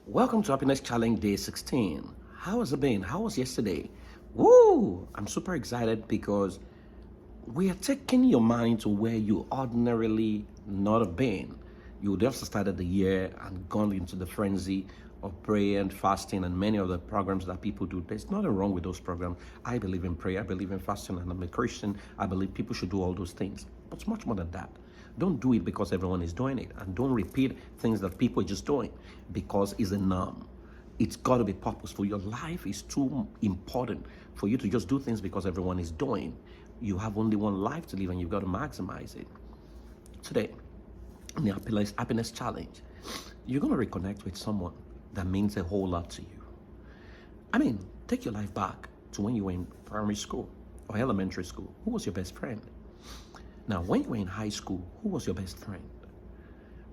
Welcome to Happiness Challenge Day 16. How has it been? How was yesterday? Woo! I'm super excited because we are taking your mind to where you ordinarily not have been. You would have started the year and gone into the frenzy of prayer and fasting and many of the programs that people do. There's nothing wrong with those programs. I believe in prayer, I believe in fasting, and I'm a Christian. I believe people should do all those things. But it's much more than that. Don't do it because everyone is doing it, and don't repeat things that people are just doing because it's a norm. It's got to be purposeful. Your life is too important for you to just do things because everyone is doing. You have only one life to live, and you've got to maximize it. Today, in the happiness challenge, you're going to reconnect with someone that means a whole lot to you. I mean, take your life back to when you were in primary school or elementary school. Who was your best friend? Now, when you were in high school, who was your best friend?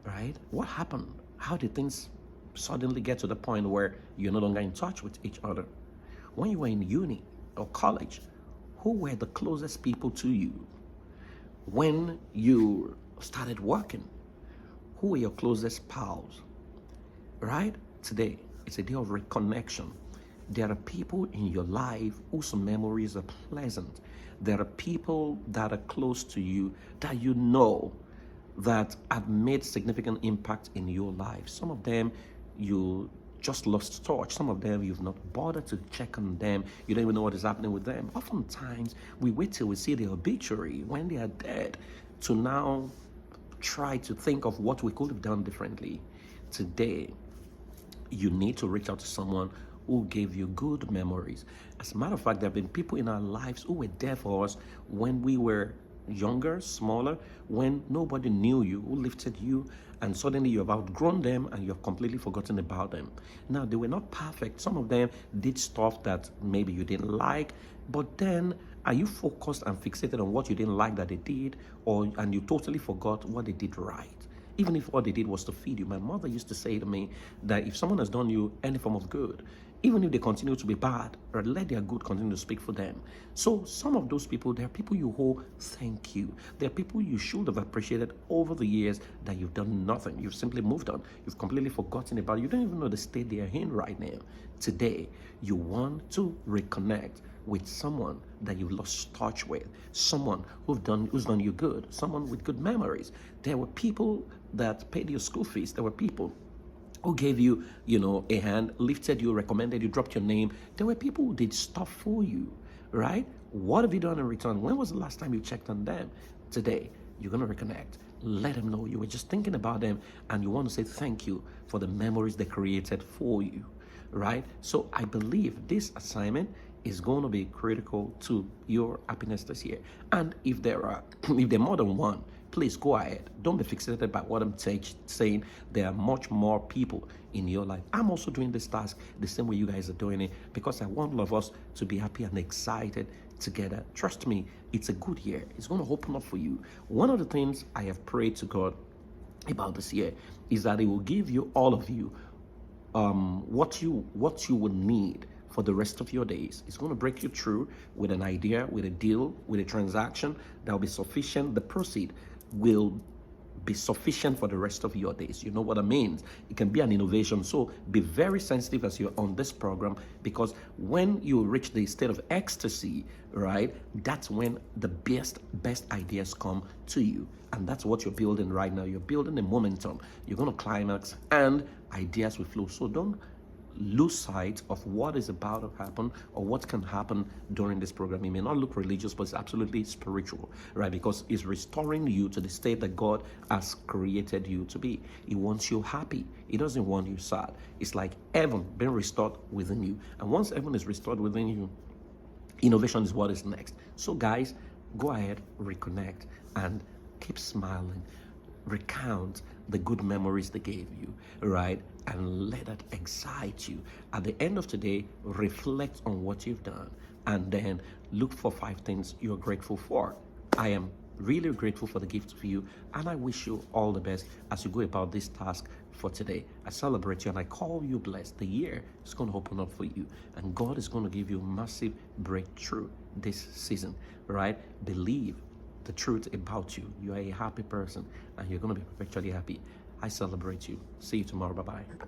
Right? What happened? How did things suddenly get to the point where you're no longer in touch with each other? When you were in uni or college, who were the closest people to you? When you started working, who were your closest pals? Right? Today, it's a day of reconnection. There are people in your life whose memories are pleasant. There are people that are close to you that you know that have made significant impact in your life. Some of them you just lost touch. Some of them you've not bothered to check on them. You don't even know what is happening with them. Oftentimes, we wait till we see the obituary when they are dead to now try to think of what we could have done differently. Today, you need to reach out to someone who gave you good memories. As a matter of fact, there have been people in our lives who were there for us when we were younger, smaller, when nobody knew you, who lifted you, and suddenly you have outgrown them and you have completely forgotten about them. Now, they were not perfect. Some of them did stuff that maybe you didn't like, but then are you focused and fixated on what you didn't like that they did, and you totally forgot what they did right? Even if all they did was to feed you. My mother used to say to me that if someone has done you any form of good, even if they continue to be bad, or let their good continue to speak for them. So some of those people, there are people you owe thank you. There are people you should have appreciated over the years that you've done nothing. You've simply moved on. You've completely forgotten about it. You don't even know the state they are in right now. Today, you want to reconnect with someone that you've lost touch with, someone who's done you good, someone with good memories. There were people that paid your school fees. There were people who gave you, a hand, lifted you, recommended you, dropped your name. There were people who did stuff for you, right? What have you done in return? When was the last time you checked on them? Today, you're going to reconnect. Let them know you were just thinking about them and you want to say thank you for the memories they created for you, right? So I believe this assignment is going to be critical to your happiness this year. And if there are more than one, please go ahead. Don't be fixated by what I'm saying. There are much more people in your life. I'm also doing this task the same way you guys are doing it because I want all of us to be happy and excited together. Trust me, it's a good year. It's going to open up for you. One of the things I have prayed to God about this year is that He will give you, all of you, what you would need for the rest of your days. It's going to break you through with an idea, with a deal, with a transaction that will be sufficient. The proceed will be sufficient for the rest of your days. You know what I mean? It can be an innovation. So be very sensitive as you're on this program, because when you reach the state of ecstasy, right, that's when the best ideas come to you. And that's what you're building right now. You're building a momentum. You're going to climax and ideas will flow. So don't lose sight of what is about to happen or what can happen during this program. It may not look religious, but it's absolutely spiritual, right? Because it's restoring you to the state that God has created you to be. He wants you happy. He doesn't want you sad. It's like heaven being restored within you. And once heaven is restored within you, innovation is what is next. So guys, go ahead, reconnect, and keep smiling. Recount the good memories they gave you, right? And let that excite you. At the end of today, reflect on what you've done and then look for 5 things you're grateful for. I am really grateful for the gift of you, and I wish you all the best as you go about this task for today. I celebrate you and I call you blessed. The year is going to open up for you, and God is going to give you massive breakthrough this season, right? Believe the truth about you. You are a happy person and you're going to be perpetually happy. I celebrate you. See you tomorrow. Bye-bye.